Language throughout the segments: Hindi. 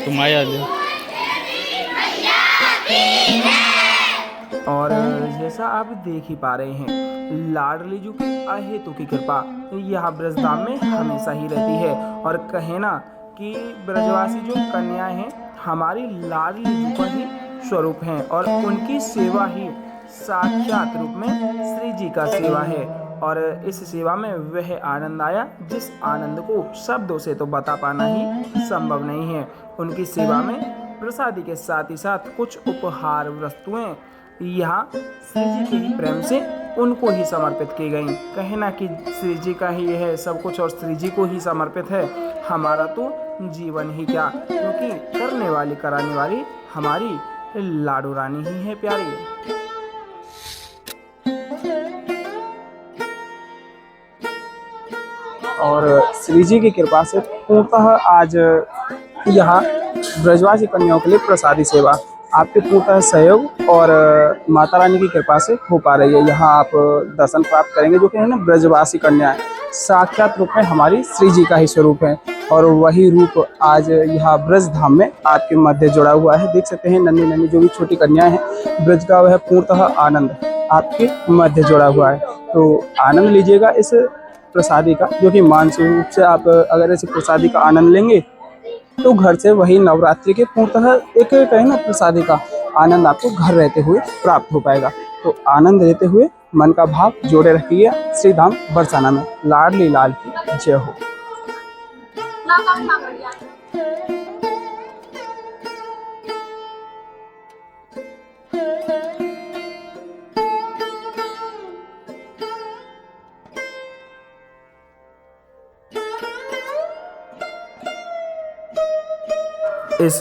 तुम आया ले। और जैसा आप देख ही पा रहे हैं, लाडली जी की अहेतु की कृपा यह ब्रजधाम में हमेशा ही रहती है। और कहे ना कि ब्रजवासी जो कन्याएं हैं हमारी लाडली जी का ही स्वरूप हैं, और उनकी सेवा ही साक्षात रूप में श्री जी का सेवा है। और इस सेवा में वह आनंद आया जिस आनंद को शब्दों से तो बता पाना ही संभव नहीं है। उनकी सेवा में प्रसादी के साथ ही साथ कुछ उपहार वस्तुएं यहाँ श्री जी के ही प्रेम से उनको ही समर्पित की गई। कहना कि श्री जी का ही यह सब कुछ और श्री जी को ही समर्पित है। हमारा तो जीवन ही क्या, क्योंकि करने वाली कराने वाली हमारी लाडू रानी ही है प्यारी। और श्री जी की कृपा से पूर्णतः आज यहाँ ब्रजवासी कन्याओं के लिए प्रसादी सेवा आपके पूर्णतः सहयोग और माता रानी की कृपा से हो पा रही है। यहाँ आप दर्शन प्राप्त करेंगे, जो कि है ना ब्रजवासी कन्याएं साक्षात रूप में हमारी श्री जी का ही स्वरूप है। और वही रूप आज यहाँ ब्रज धाम में आपके मध्य जुड़ा हुआ है। देख सकते हैं नन्ही नन्ही जो भी छोटी कन्याएं हैं, ब्रज का वह पूर्णतः आनंद आपके मध्य जुड़ा हुआ है। तो आनंद लीजिएगा इस प्रसादी का, जो कि मानसिक रूप से आप अगर इस प्रसादी का आनंद लेंगे तो घर से वही नवरात्रि के पूर्णतः एक कहें ना प्रसादी का आनंद आपको घर रहते हुए प्राप्त हो पाएगा। तो आनंद लेते हुए मन का भाव जोड़े रखिए श्री धाम बरसाना में। लाडली लाल की जय हो। इस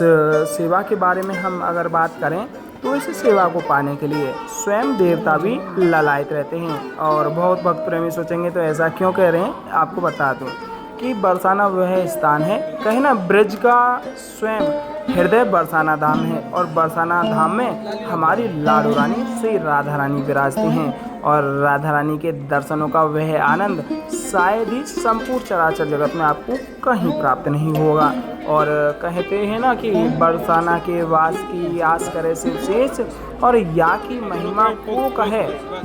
सेवा के बारे में हम अगर बात करें तो इस सेवा को पाने के लिए स्वयं देवता भी ललायत रहते हैं। और बहुत भक्त प्रेमी सोचेंगे तो ऐसा क्यों कह रहे हैं, आपको बता दूं कि बरसाना वह स्थान है, कहे ना ब्रज का स्वयं हृदय बरसाना धाम है। और बरसाना धाम में हमारी लाडू रानी श्री राधा रानी विराजती हैं। और राधा रानी के दर्शनों का वह आनंद शायद ही संपूर्ण चराचर जगत में आपको कहीं प्राप्त नहीं होगा। और कहते हैं ना कि बरसाना के वास की आस करे से शेष, और या की महिमा को कहे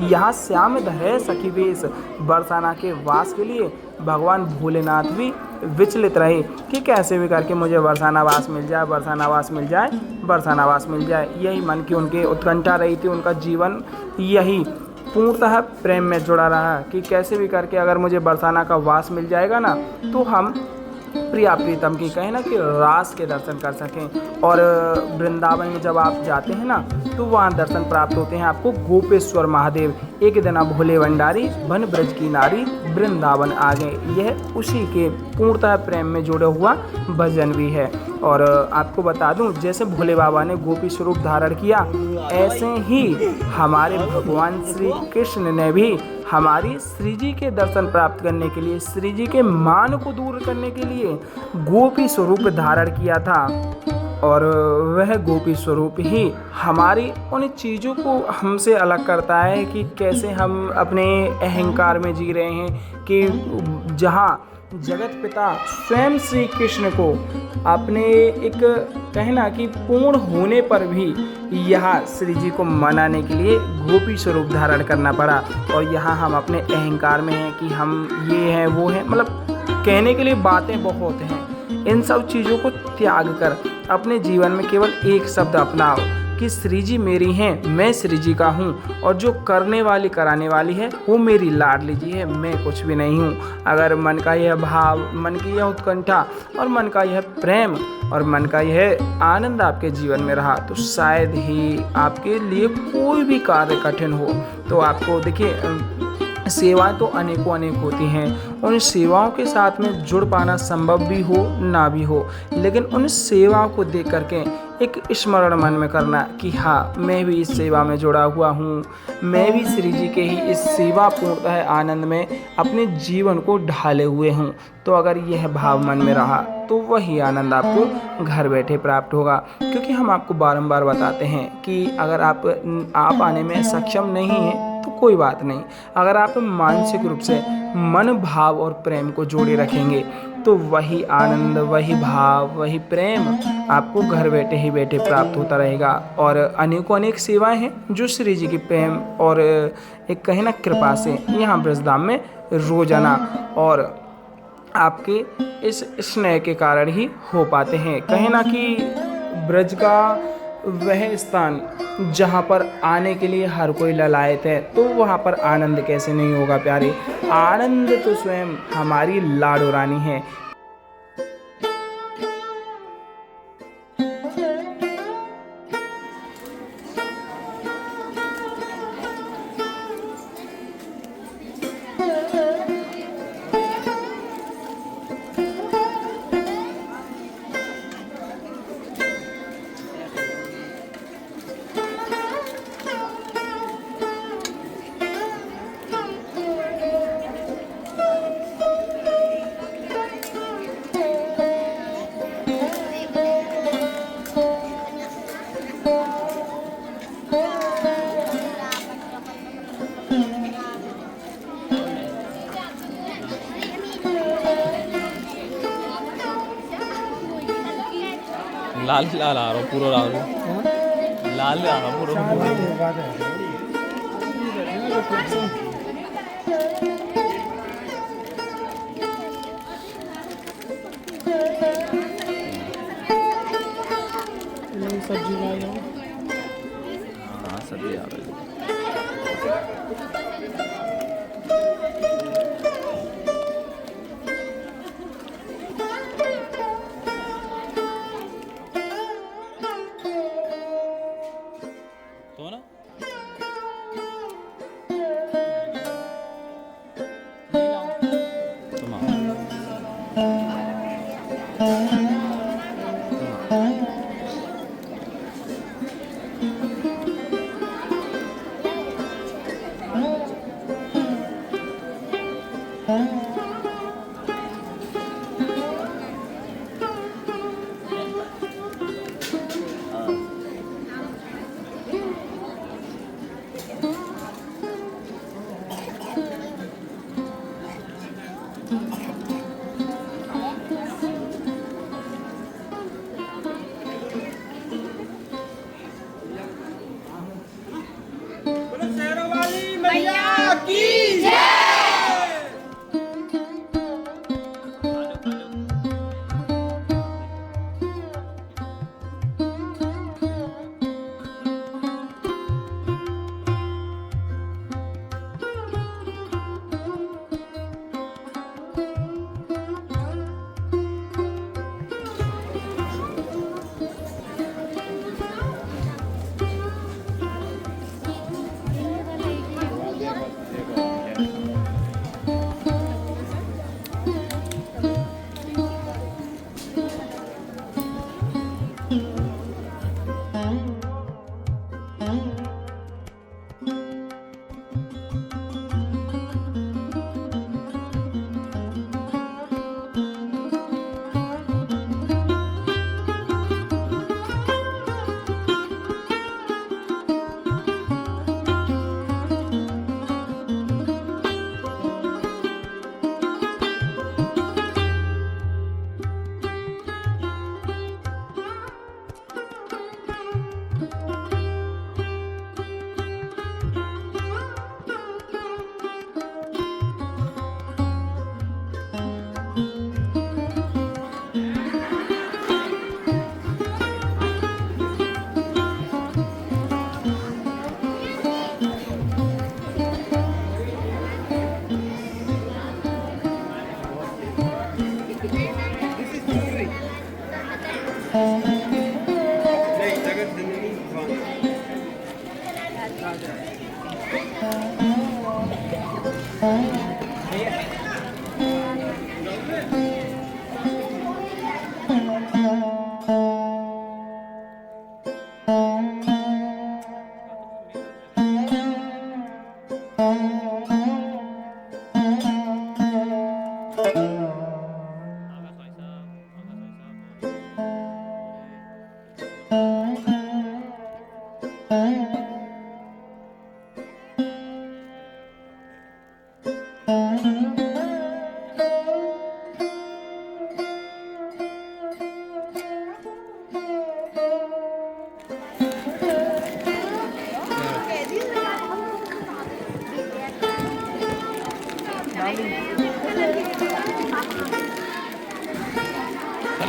यहाँ श्याम धरे सखी वेश। बरसाना के वास के लिए भगवान भोलेनाथ भी विचलित रहे कि कैसे भी करके मुझे बरसाना वास मिल जाए, बरसाना वास मिल जाए, बरसाना वास मिल जाए। यही मन की उनके उत्कंठा रही थी। उनका जीवन यही पूर्णतः प्रेम में जुड़ा रहा कि कैसे भी करके अगर मुझे बरसाना का वास मिल जाएगा ना, तो हम प्रिया प्रीतम की कहें ना कि रास के दर्शन कर सकें। और वृंदावन में जब आप जाते हैं ना, तो वहाँ दर्शन प्राप्त होते हैं आपको गोपेश्वर महादेव। एक दिन भोले भंडारी बन ब्रज की नारी वृंदावन आ गए, यह उसी के पूर्णतः प्रेम में जुड़ा हुआ भजन भी है। और आपको बता दूं, जैसे भोले बाबा ने गोपी स्वरूप धारण किया, ऐसे ही हमारे भगवान श्री कृष्ण ने भी हमारी श्री जी के दर्शन प्राप्त करने के लिए, श्री जी के मान को दूर करने के लिए गोपी स्वरूप धारण किया था। और वह गोपी स्वरूप ही हमारी उन चीज़ों को हमसे अलग करता है कि कैसे हम अपने अहंकार में जी रहे हैं, कि जहाँ जगत पिता स्वयं श्री कृष्ण को अपने एक कहना कि पूर्ण होने पर भी यहाँ श्री जी को मनाने के लिए गोपी स्वरूप धारण करना पड़ा। और यहाँ हम अपने अहंकार में हैं कि हम ये हैं वो हैं, मतलब कहने के लिए बातें बहुत हैं। इन सब चीज़ों को त्याग कर अपने जीवन में केवल एक शब्द अपनाओ कि श्री जी मेरी हैं, मैं श्री जी का हूँ, और जो करने वाली कराने वाली है वो मेरी लाडली जी है, मैं कुछ भी नहीं हूँ। अगर मन का यह भाव, मन की यह उत्कंठा और मन का यह प्रेम और मन का यह आनंद आपके जीवन में रहा, तो शायद ही आपके लिए कोई भी कार्य कठिन हो। तो आपको देखिए, सेवाएं तो अनेकों अनेक होती हैं, उन सेवाओं के साथ में जुड़ पाना संभव भी हो ना भी हो, लेकिन उन सेवाओं को देख करके एक स्मरण मन में करना कि हाँ, मैं भी इस सेवा में जुड़ा हुआ हूँ, मैं भी श्री जी के ही इस सेवा पूर्णतः आनंद में अपने जीवन को ढाले हुए हूँ। तो अगर यह भाव मन में रहा तो वही आनंद आपको घर बैठे प्राप्त होगा। क्योंकि हम आपको बारंबार बताते हैं कि अगर आप आने में सक्षम नहीं हैं तो कोई बात नहीं, अगर आप मानसिक रूप से मन भाव और प्रेम को जोड़े रखेंगे तो वही आनंद, वही भाव, वही प्रेम आपको घर बैठे ही बैठे प्राप्त होता रहेगा। और अनेकों अनेक सेवाएं हैं जो श्री जी की प्रेम और एक कहे ना कृपा से यहाँ ब्रजधाम में रोजाना और आपके इस स्नेह के कारण ही हो पाते हैं। कहे ना कि ब्रज का वह स्थान जहाँ पर आने के लिए हर कोई ललायत है, तो वहाँ पर आनंद कैसे नहीं होगा प्यारे। आनंद तो स्वयं हमारी लाडो रानी है। लाल लाल आ रहा पूरा लाल लाल आ रहा पूरा सब्जी हाँ सब्जी आ रही तो ना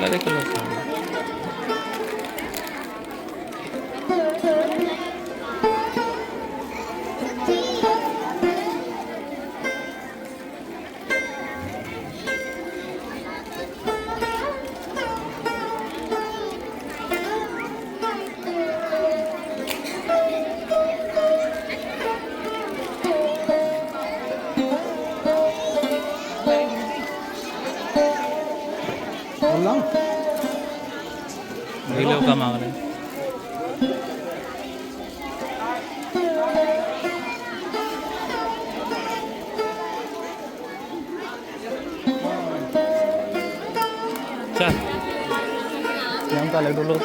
कलर है कलर का ढीले का मांग रहे हैं चल प्रियंका लड्डू लो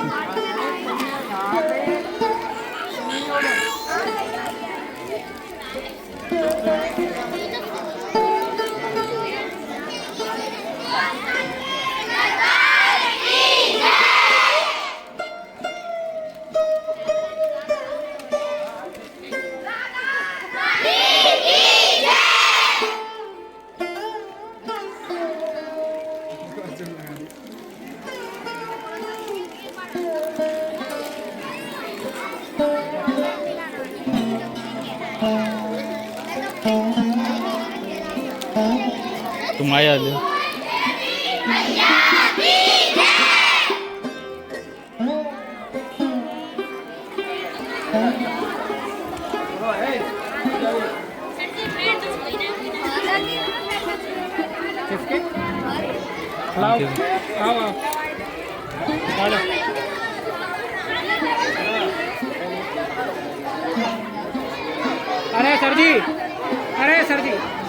तुम आया ले अरे सर जी